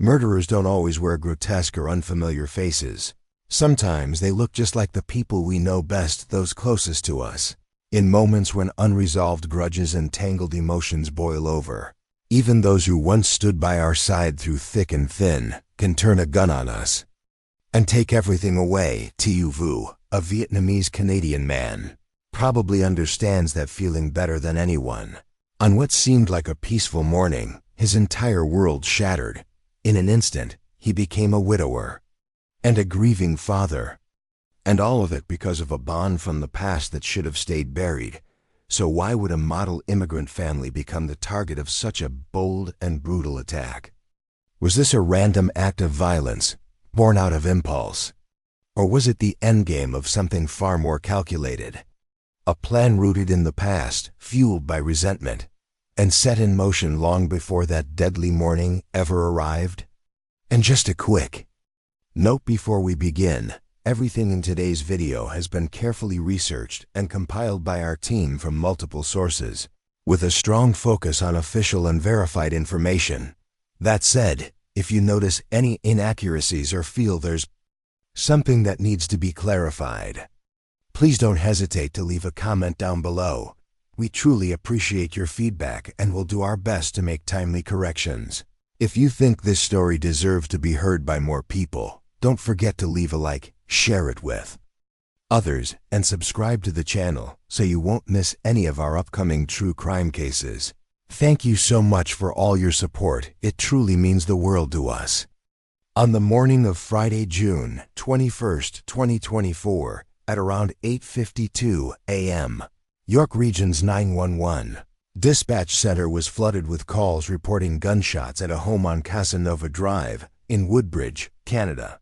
Murderers don't always wear grotesque or unfamiliar faces. Sometimes they look just like the people we know best, those closest to us. In moments when unresolved grudges and tangled emotions boil over, even those who once stood by our side through thick and thin can turn a gun on us and take everything away. Tu Vu, a Vietnamese-Canadian man, probably understands that feeling better than anyone. On what seemed like a peaceful morning, his entire world shattered. In an instant, he became a widower and a grieving father. And all of it because of a bond from the past that should have stayed buried. So why would a model immigrant family become the target of such a bold and brutal attack? Was this a random act of violence, born out of impulse? Or was it the endgame of something far more calculated? A plan rooted in the past, fueled by resentment, and set in motion long before that deadly morning ever arrived? And just a quick note before we begin. Everything in today's video has been carefully researched and compiled by our team from multiple sources, with a strong focus on official and verified information. That said, if you notice any inaccuracies or feel there's something that needs to be clarified, please don't hesitate to leave a comment down below. We truly appreciate your feedback and will do our best to make timely corrections. If you think this story deserves to be heard by more people, don't forget to leave a like, share it with others, and subscribe to the channel so you won't miss any of our upcoming true crime cases. Thank you so much for all your support. It truly means the world to us. On the morning of Friday, June 21st, 2024, at around 8:52 a.m., York Region's 911 dispatch center was flooded with calls reporting gunshots at a home on Casanova Drive in Woodbridge, Canada.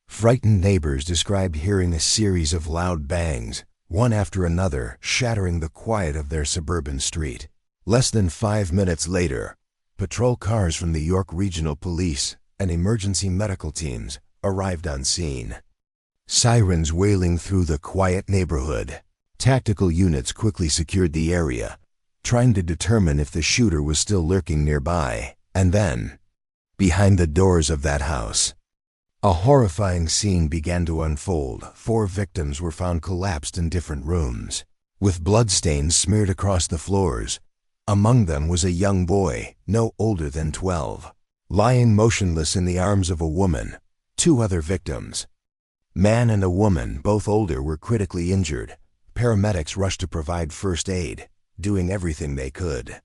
Frightened neighbors described hearing a series of loud bangs, one after another, shattering the quiet of their suburban street. Less than 5 minutes later, patrol cars from the York Regional Police and emergency medical teams arrived on scene. Sirens wailing through the quiet neighborhood. Tactical units quickly secured the area, trying to determine if the shooter was still lurking nearby. And then, behind the doors of that house, a horrifying scene began to unfold. 4 victims were found collapsed in different rooms, with bloodstains smeared across the floors. Among them was a young boy, no older than 12, lying motionless in the arms of a woman. 2 other victims, man and a woman, both older, were critically injured. Paramedics rushed to provide first aid, doing everything they could.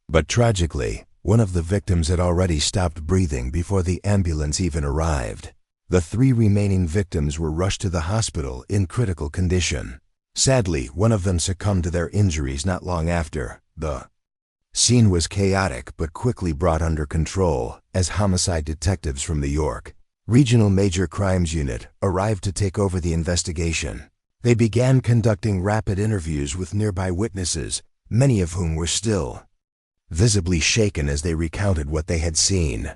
But tragically, one of the victims had already stopped breathing before the ambulance even arrived. The 3 remaining victims were rushed to the hospital in critical condition. Sadly, one of them succumbed to their injuries not long after. The scene was chaotic but quickly brought under control as homicide detectives from the York Regional Major Crimes Unit arrived to take over the investigation. They began conducting rapid interviews with nearby witnesses, many of whom were still visibly shaken as they recounted what they had seen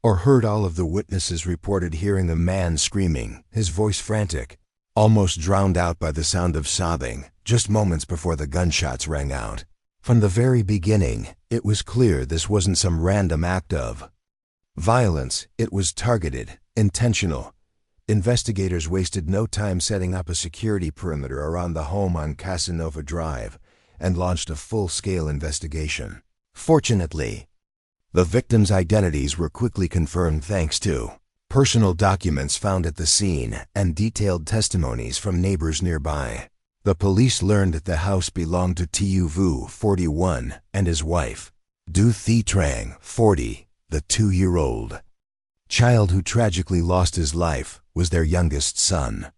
or heard. All of the witnesses reported hearing the man screaming, his voice frantic, almost drowned out by the sound of sobbing, just moments before the gunshots rang out. From the very beginning, it was clear this wasn't some random act of violence. It was targeted, intentional. Investigators wasted no time setting up a security perimeter around the home on Casanova Drive and launched a full-scale investigation. Fortunately, the victims' identities were quickly confirmed thanks to personal documents found at the scene and detailed testimonies from neighbors nearby. The police learned that the house belonged to Tu Vu, 41, and his wife, Du Thi Trang, 40. The 2-year-old child who tragically lost his life was their youngest son.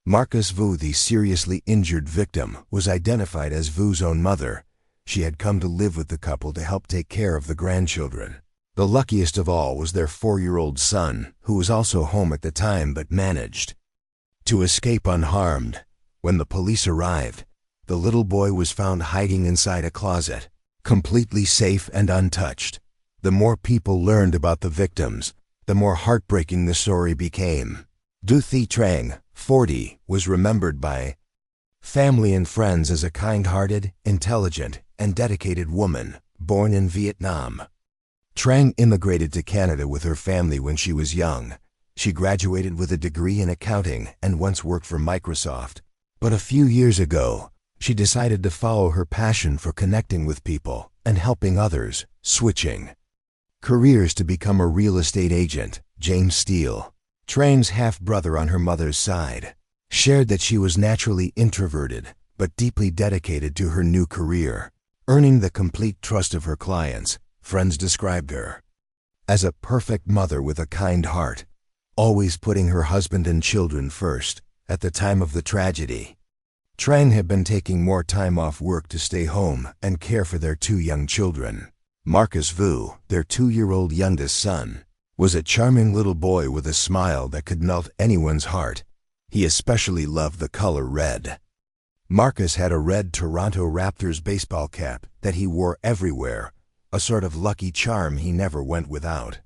Marcus Vu, the seriously injured victim, was identified as Vu's own mother. She had come to live with the couple to help take care of the grandchildren. The luckiest of all was their 4-year-old son, who was also home at the time but managed to escape unharmed. When the police arrived, the little boy was found hiding inside a closet, completely safe and untouched. The more people learned about the victims, the more heartbreaking the story became. Du Thi Trang, 40, was remembered by family and friends as a kind-hearted, intelligent, and dedicated woman, born in Vietnam. Trang immigrated to Canada with her family when she was young. She graduated with a degree in accounting and once worked for Microsoft. But a few years ago, she decided to follow her passion for connecting with people and helping others, switching careers to become a real estate agent. James Steele, Trang's half-brother on her mother's side, shared that she was naturally introverted but deeply dedicated to her new career, earning the complete trust of her clients. Friends described her as a perfect mother with a kind heart, always putting her husband and children first. At the time of the tragedy, Trang had been taking more time off work to stay home and care for their two young children. Marcus Vu, their 2-year-old youngest son, was a charming little boy with a smile that could melt anyone's heart. He especially loved the color red. Marcus had a red Toronto Raptors baseball cap that he wore everywhere, a sort of lucky charm he never went without.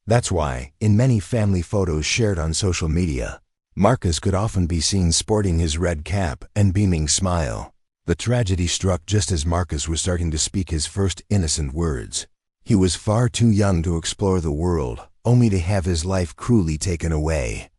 That's why, in many family photos shared on social media, Marcus could often be seen sporting his red cap and beaming smile. The tragedy struck just as Marcus was starting to speak his first innocent words. He was far too young to explore the world, only to have his life cruelly taken away.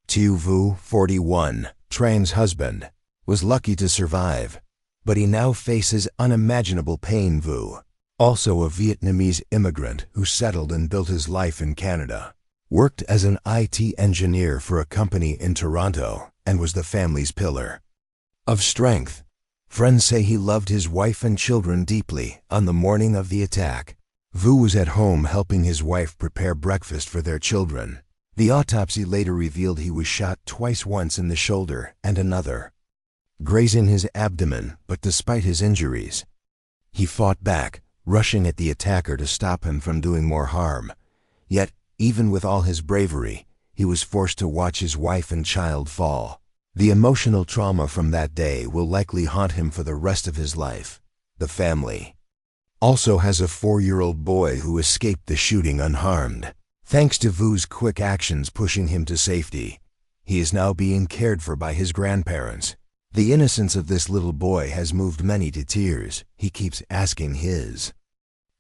Tu Vu, 41, Trang's husband, was lucky to survive, but he now faces unimaginable pain. Vu, also a Vietnamese immigrant who settled and built his life in Canada, worked as an IT engineer for a company in Toronto and was the family's pillar of strength. Friends say he loved his wife and children deeply. On the morning of the attack, Vu was at home helping his wife prepare breakfast for their children. The autopsy later revealed he was shot twice, once in the shoulder and another graze in his abdomen, but despite his injuries, he fought back, rushing at the attacker to stop him from doing more harm. Yet, even with all his bravery, he was forced to watch his wife and child fall. The emotional trauma from that day will likely haunt him for the rest of his life. The family also has a 4-year-old boy who escaped the shooting unharmed, thanks to Vu's quick actions pushing him to safety. He is now being cared for by his grandparents. The innocence of this little boy has moved many to tears. He keeps asking his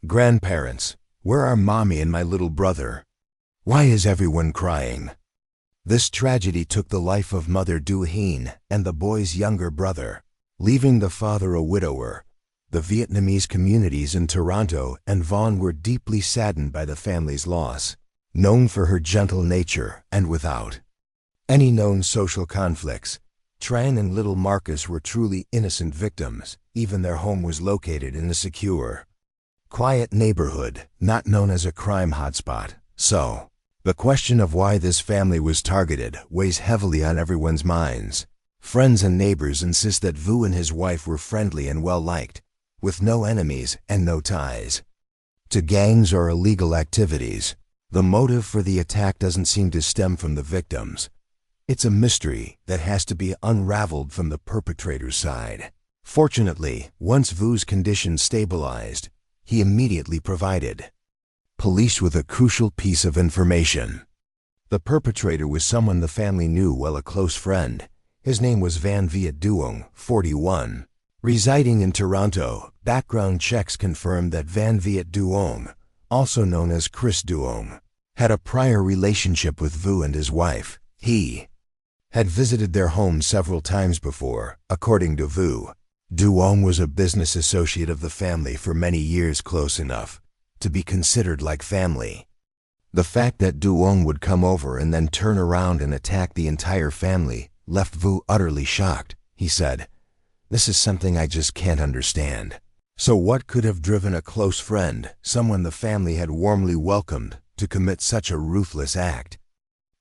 grandparents, "Where are mommy and my little brother? Why is everyone crying?" This tragedy took the life of Mother Du Hien and the boy's younger brother, leaving the father a widower. The Vietnamese communities in Toronto and Vaughan were deeply saddened by the family's loss. Known for her gentle nature and without any known social conflicts, Trang and little Marcus were truly innocent victims. Even their home was located in a secure, quiet neighborhood, not known as a crime hotspot. So, the question of why this family was targeted weighs heavily on everyone's minds. Friends and neighbors insist that Vu and his wife were friendly and well-liked, with no enemies and no ties to gangs or illegal activities. The motive for the attack doesn't seem to stem from the victims. It's a mystery that has to be unraveled from the perpetrator's side. Fortunately, once Vu's condition stabilized, he immediately provided police with a crucial piece of information. The perpetrator was someone the family knew well, a close friend. His name was Van Viet Duong, 41. Residing in Toronto, background checks confirmed that Van Viet Duong, also known as Chris Duong, had a prior relationship with Vu and his wife. He had visited their home several times before. According to Vu, Duong was a business associate of the family for many years, close enough to be considered like family. The fact that Duong would come over and then turn around and attack the entire family left Vu utterly shocked. He said, "This is something I just can't understand." So what could have driven a close friend, someone the family had warmly welcomed, to commit such a ruthless act?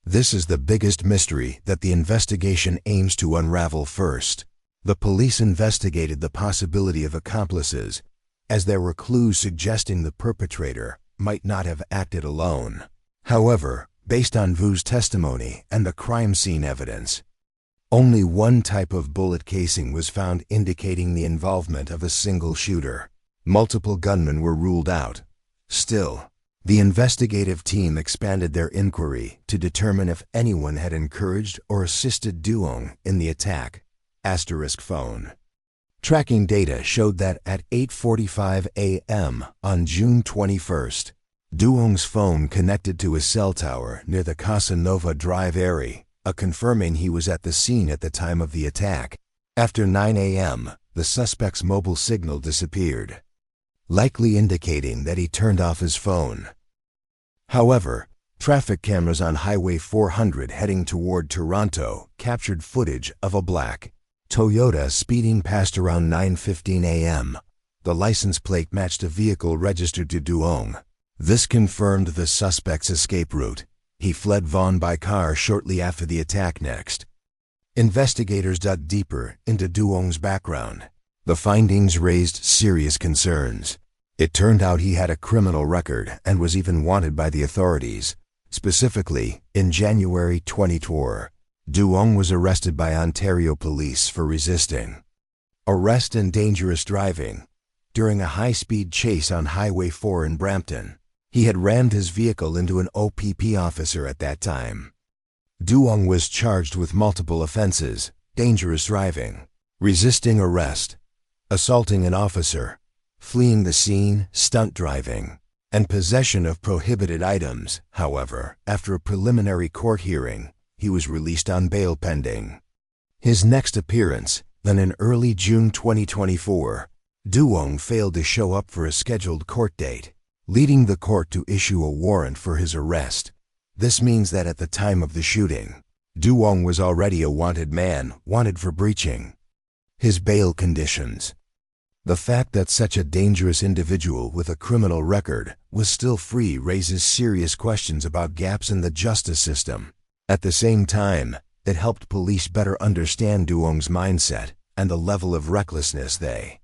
This is the biggest mystery that the investigation aims to unravel first. The police investigated the possibility of accomplices, as there were clues suggesting the perpetrator might not have acted alone. However, based on Vu's testimony and the crime scene evidence, only one type of bullet casing was found indicating the involvement of a single shooter. Multiple gunmen were ruled out. Still, the investigative team expanded their inquiry to determine if anyone had encouraged or assisted Duong in the attack. Phone tracking data showed that at 8:45 a.m. on June 21st, Duong's phone connected to his cell tower near the Casa Nova Drive area, confirming he was at the scene at the time of the attack. After 9 a.m., the suspect's mobile signal disappeared, likely indicating that he turned off his phone. However, traffic cameras on Highway 400 heading toward Toronto captured footage of a black Toyota speeding past around 9:15 a.m. The license plate matched a vehicle registered to Duong. This confirmed the suspect's escape route. He fled Vaughan by car shortly after the attack. Next, investigators dug deeper into Duong's background. The findings raised serious concerns. It turned out he had a criminal record and was even wanted by the authorities. Specifically, in January 2024, Duong was arrested by Ontario police for resisting arrest and dangerous driving during a high-speed chase on Highway 4 in Brampton. He had rammed his vehicle into an OPP officer at that time. Duong was charged with multiple offenses: dangerous driving, resisting arrest, assaulting an officer, fleeing the scene, stunt driving, and possession of prohibited items. However, after a preliminary court hearing, he was released on bail pending his next appearance. Then in early June 2024, Duong failed to show up for a scheduled court date, leading the court to issue a warrant for his arrest. This means that at the time of the shooting, Duong was already a wanted man, wanted for breaching his bail conditions. The fact that such a dangerous individual with a criminal record was still free raises serious questions about gaps in the justice system. At the same time, it helped police better understand Duong's mindset and the level of recklessness they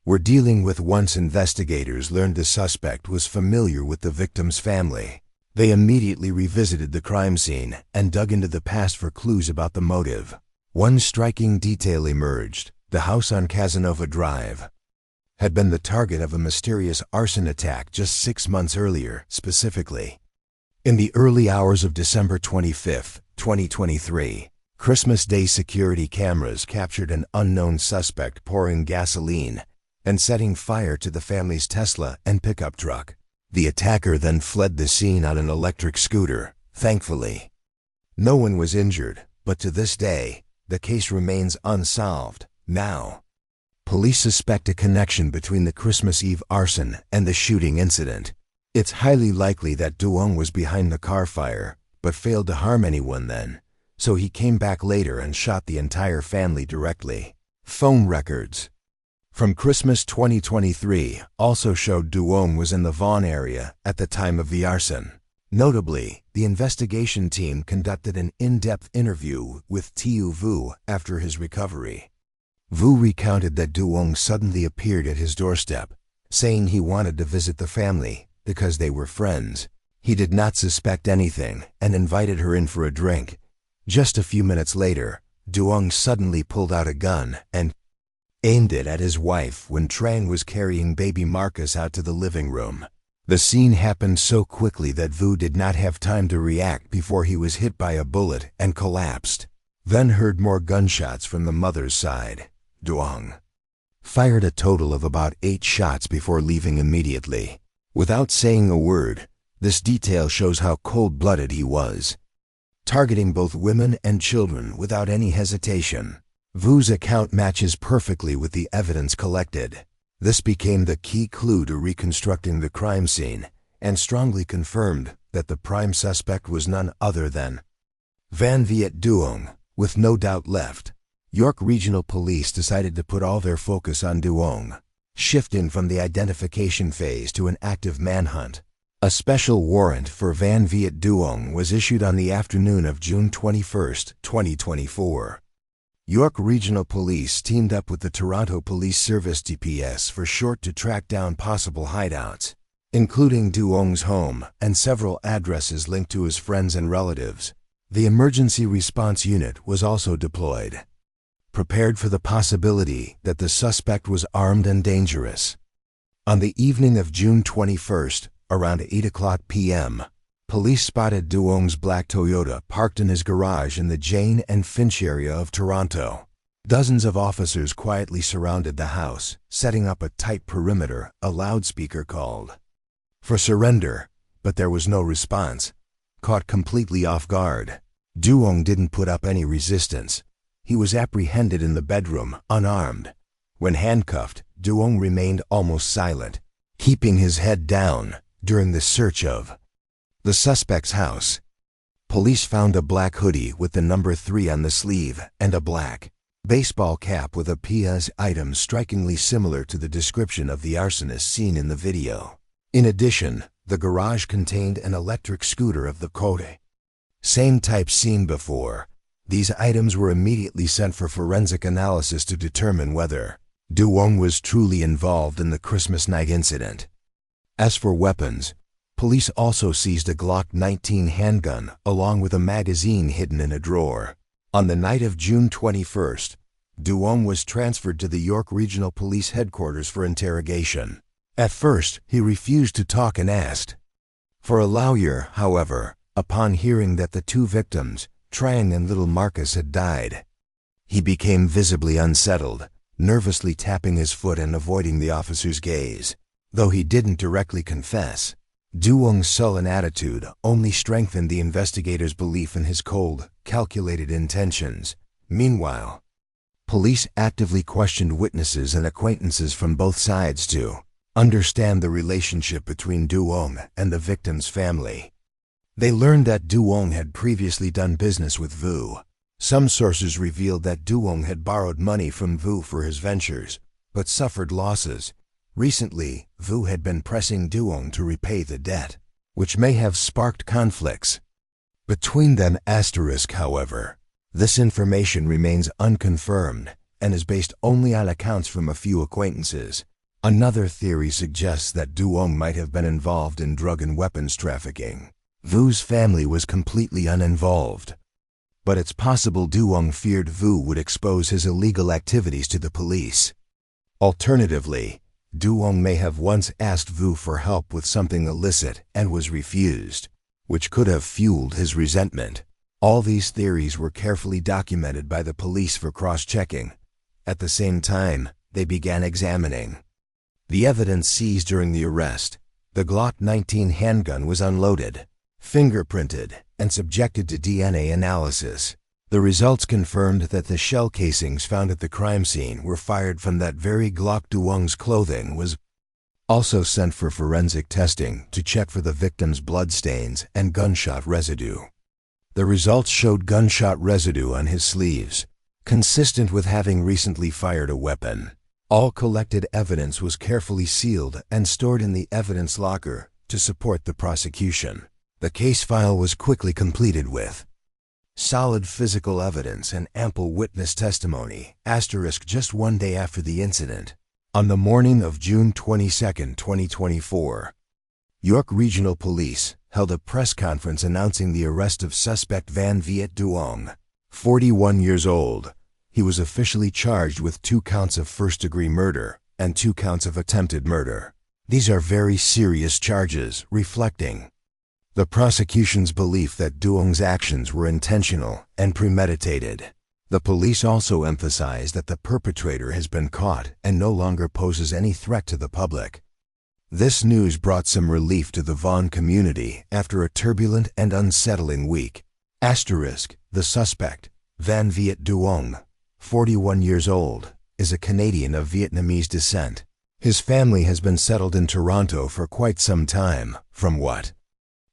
were dealing with. Once investigators learned the suspect was familiar with the victim's family, they immediately revisited the crime scene and dug into the past for clues about the motive. One striking detail emerged: the house on Casanova Drive had been the target of a mysterious arson attack just 6 months earlier. Specifically, in the early hours of December 25, 2023, Christmas Day security cameras captured an unknown suspect pouring gasoline and setting fire to the family's Tesla and pickup truck. The attacker then fled the scene on an electric scooter. Thankfully, no one was injured, but to this day, the case remains unsolved. Now, police suspect a connection between the Christmas Eve arson and the shooting incident. It's highly likely that Duong was behind the car fire, but failed to harm anyone then, so he came back later and shot the entire family directly. Phone records from Christmas 2023 also showed Duong was in the Vaughan area at the time of the arson. Notably, the investigation team conducted an in-depth interview with Tiu Vu after his recovery. Vu recounted that Duong suddenly appeared at his doorstep, saying he wanted to visit the family because they were friends. He did not suspect anything and invited her in for a drink. Just a few minutes later, Duong suddenly pulled out a gun and aimed it at his wife when Trang was carrying baby Marcus out to the living room. The scene happened so quickly that Vu did not have time to react before he was hit by a bullet and collapsed. Then heard more gunshots from the mother's side. Duong fired a total of about 8 shots before leaving immediately, without saying a word. This detail shows how cold-blooded he was, targeting both women and children without any hesitation. Vu's account matches perfectly with the evidence collected. This became the key clue to reconstructing the crime scene and strongly confirmed that the prime suspect was none other than Van Viet Duong. With no doubt left, York Regional Police decided to put all their focus on Duong, shifting from the identification phase to an active manhunt. A special warrant for Van Viet Duong was issued on the afternoon of June 21, 2024. York Regional Police teamed up with the Toronto Police Service TPS for short to track down possible hideouts, including Duong's home and several addresses linked to his friends and relatives. The emergency response unit was also deployed, prepared for the possibility that the suspect was armed and dangerous. On the evening of June 21st, around 8:00 p.m., police spotted Duong's black Toyota parked in his garage in the Jane and Finch area of Toronto. Dozens of officers quietly surrounded the house, setting up a tight perimeter. A loudspeaker called for surrender. but there was no response. Caught completely off guard, Duong didn't put up any resistance. He was apprehended in the bedroom, unarmed. When handcuffed, Duong remained almost silent, keeping his head down during the search of the suspect's house. Police found a black hoodie with the number 3 on the sleeve and a black baseball cap with a P.S. item strikingly similar to the description of the arsonist seen in the video. In addition, the garage contained an electric scooter of the Code same type seen before. These items were immediately sent for forensic analysis to determine whether Duong was truly involved in the Christmas night incident. As for weapons, police also seized a Glock 19 handgun along with a magazine hidden in a drawer. On the night of June 21st, Duong was transferred to the York Regional Police Headquarters for interrogation. At first, he refused to talk and asked for a lawyer. However, upon hearing that the 2 victims, Trang and little Marcus, had died, he became visibly unsettled, nervously tapping his foot and avoiding the officer's gaze. Though he didn't directly confess, Duong's sullen attitude only strengthened the investigators' belief in his cold, calculated intentions. Meanwhile, police actively questioned witnesses and acquaintances from both sides to understand the relationship between Duong and the victim's family. They learned that Duong had previously done business with Vu. Some sources revealed that Duong had borrowed money from Vu for his ventures, but suffered losses. Recently, Vu had been pressing Duong to repay the debt, which may have sparked conflicts between them. However, this information remains unconfirmed and is based only on accounts from a few acquaintances. Another theory suggests that Duong might have been involved in drug and weapons trafficking. Vu's family was completely uninvolved, but it's possible Duong feared Vu would expose his illegal activities to the police. Alternatively, Duong may have once asked Vu for help with something illicit and was refused, which could have fueled his resentment. All these theories were carefully documented by the police for cross-checking. At the same time, they began examining the evidence seized during the arrest. The Glock 19 handgun was unloaded, fingerprinted, and subjected to DNA analysis. The results confirmed that the shell casings found at the crime scene were fired from that very Glock. Duong's clothing was also sent for forensic testing to check for the victim's bloodstains and gunshot residue. The results showed gunshot residue on his sleeves, consistent with having recently fired a weapon. All collected evidence was carefully sealed and stored in the evidence locker to support the prosecution. The case file was quickly completed with solid physical evidence and ample witness testimony. Just 1 day after the incident, on the morning of June 22, 2024, York Regional Police held a press conference announcing the arrest of suspect Van Viet Duong, 41 years old. He was officially charged with 2 counts of first-degree murder and 2 counts of attempted murder. These are very serious charges, reflecting the prosecution's belief that Duong's actions were intentional and premeditated. The police also emphasized that the perpetrator has been caught and no longer poses any threat to the public. This news brought some relief to the Vaughan community after a turbulent and unsettling week. The suspect, Van Viet Duong, 41 years old, is a Canadian of Vietnamese descent. His family has been settled in Toronto for quite some time. From what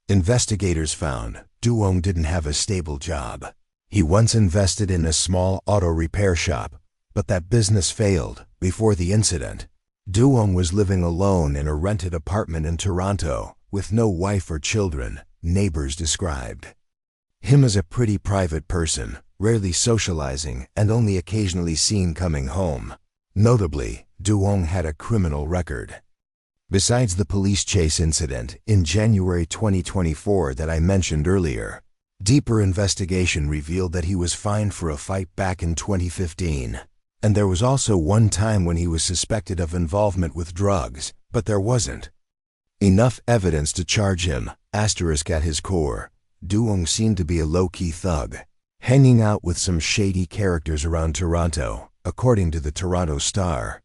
investigators found, Duong didn't have a stable job. He once invested in a small auto repair shop, but that business failed before the incident. Duong was living alone in a rented apartment in Toronto with no wife or children. Neighbors described him as a pretty private person, rarely socializing and only occasionally seen coming home. Notably, Duong had a criminal record. Besides the police chase incident in January 2024 that I mentioned earlier, deeper investigation revealed that he was fined for a fight back in 2015. And there was also one time when he was suspected of involvement with drugs, but there wasn't enough evidence to charge him. At his core, Duong seemed to be a low-key thug, hanging out with some shady characters around Toronto, according to the Toronto Star.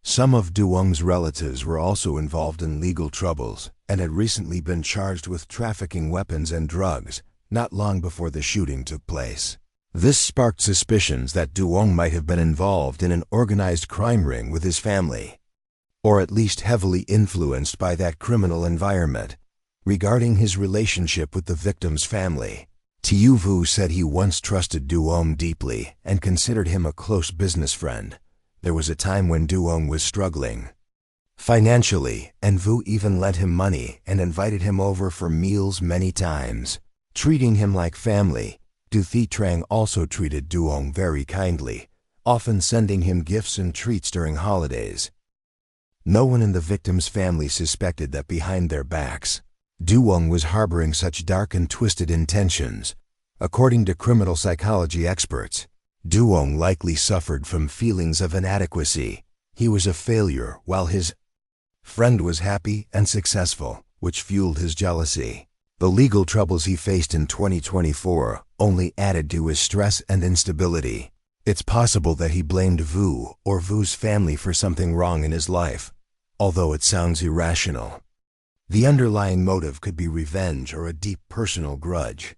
Some of Duong's relatives were also involved in legal troubles, and had recently been charged with trafficking weapons and drugs not long before the shooting took place. This sparked suspicions that Duong might have been involved in an organized crime ring with his family, or at least heavily influenced by that criminal environment. Regarding his relationship with the victim's family, Tiu Vu said he once trusted Duong deeply and considered him a close business friend. There was a time when Duong was struggling financially, and Vu even lent him money and invited him over for meals many times, treating him like family. Du Thi Trang also treated Duong very kindly, often sending him gifts and treats during holidays. No one in the victim's family suspected that behind their backs, Duong was harboring such dark and twisted intentions. According to criminal psychology experts, Duong likely suffered from feelings of inadequacy. He was a failure while his friend was happy and successful, which fueled his jealousy. The legal troubles he faced in 2024 only added to his stress and instability. It's possible that he blamed Vu or Vu's family for something wrong in his life, although it sounds irrational. The underlying motive could be revenge or a deep personal grudge.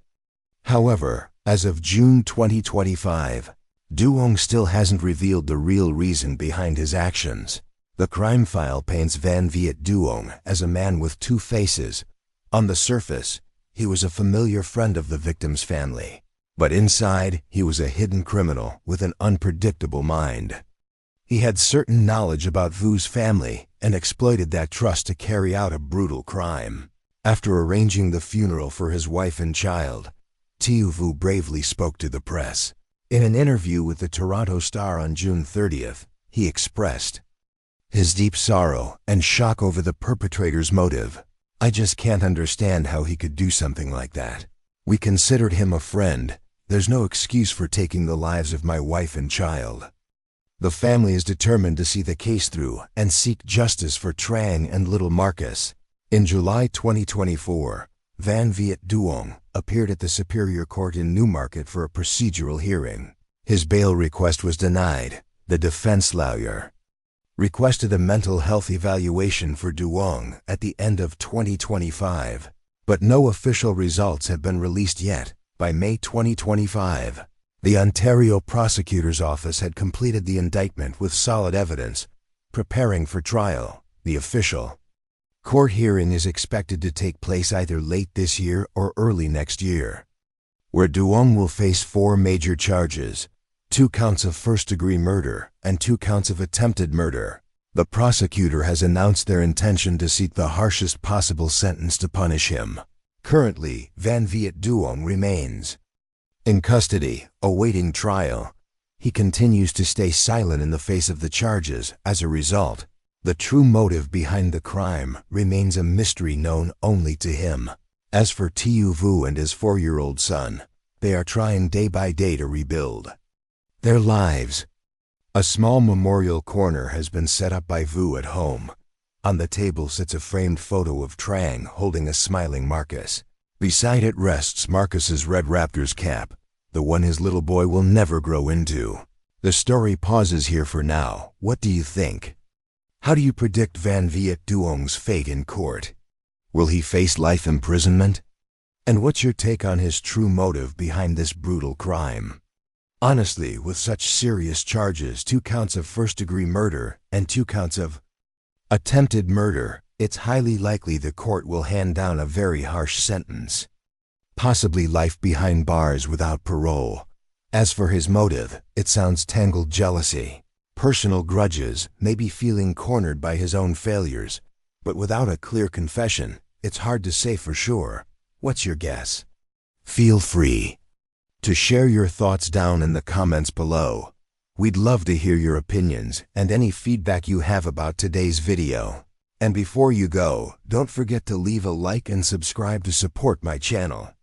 However, as of June 2025, Duong still hasn't revealed the real reason behind his actions. The crime file paints Van Viet Duong as a man with two faces. On the surface, he was a familiar friend of the victim's family, but inside, he was a hidden criminal with an unpredictable mind. He had certain knowledge about Vu's family and exploited that trust to carry out a brutal crime. After arranging the funeral for his wife and child, Tiu Vu bravely spoke to the press. In an interview with the Toronto Star on June 30th, he expressed his deep sorrow and shock over the perpetrator's motive. "I just can't understand how he could do something like that. We considered him a friend. There's no excuse for taking the lives of my wife and child." The family is determined to see the case through and seek justice for Trang and little Marcus. In July 2024, Van Viet Duong appeared at the Superior Court in Newmarket for a procedural hearing. His bail request was denied. The defense lawyer requested a mental health evaluation for Duong at the end of 2025, but no official results have been released yet. By May 2025, the Ontario Prosecutor's Office had completed the indictment with solid evidence, preparing for trial. The official court hearing is expected to take place either late this year or early next year, where Duong will face 4 major charges: 2 counts of first-degree murder and 2 counts of attempted murder. The prosecutor has announced their intention to seek the harshest possible sentence to punish him. Currently, Van Viet Duong remains in custody, awaiting trial. He continues to stay silent in the face of the charges. As a result, the true motive behind the crime remains a mystery known only to him. As for Tiu Vu and his 4-year-old son, they are trying day by day to rebuild their lives. A small memorial corner has been set up by Vu at home. On the table sits a framed photo of Trang holding a smiling Marcus. Beside it rests Marcus's red Raptors cap, the one his little boy will never grow into. The story pauses here for now. What do you think? How do you predict Van Viet Duong's fate in court? Will he face life imprisonment? And what's your take on his true motive behind this brutal crime? Honestly, with such serious charges, 2 counts of first-degree murder and 2 counts of attempted murder, it's highly likely the court will hand down a very harsh sentence, possibly life behind bars without parole. As for his motive, it sounds tangled jealousy, personal grudges, maybe feeling cornered by his own failures, but without a clear confession, it's hard to say for sure. What's your guess? Feel free to share your thoughts down in the comments below. We'd love to hear your opinions and any feedback you have about today's video. And before you go, don't forget to leave a like and subscribe to support my channel.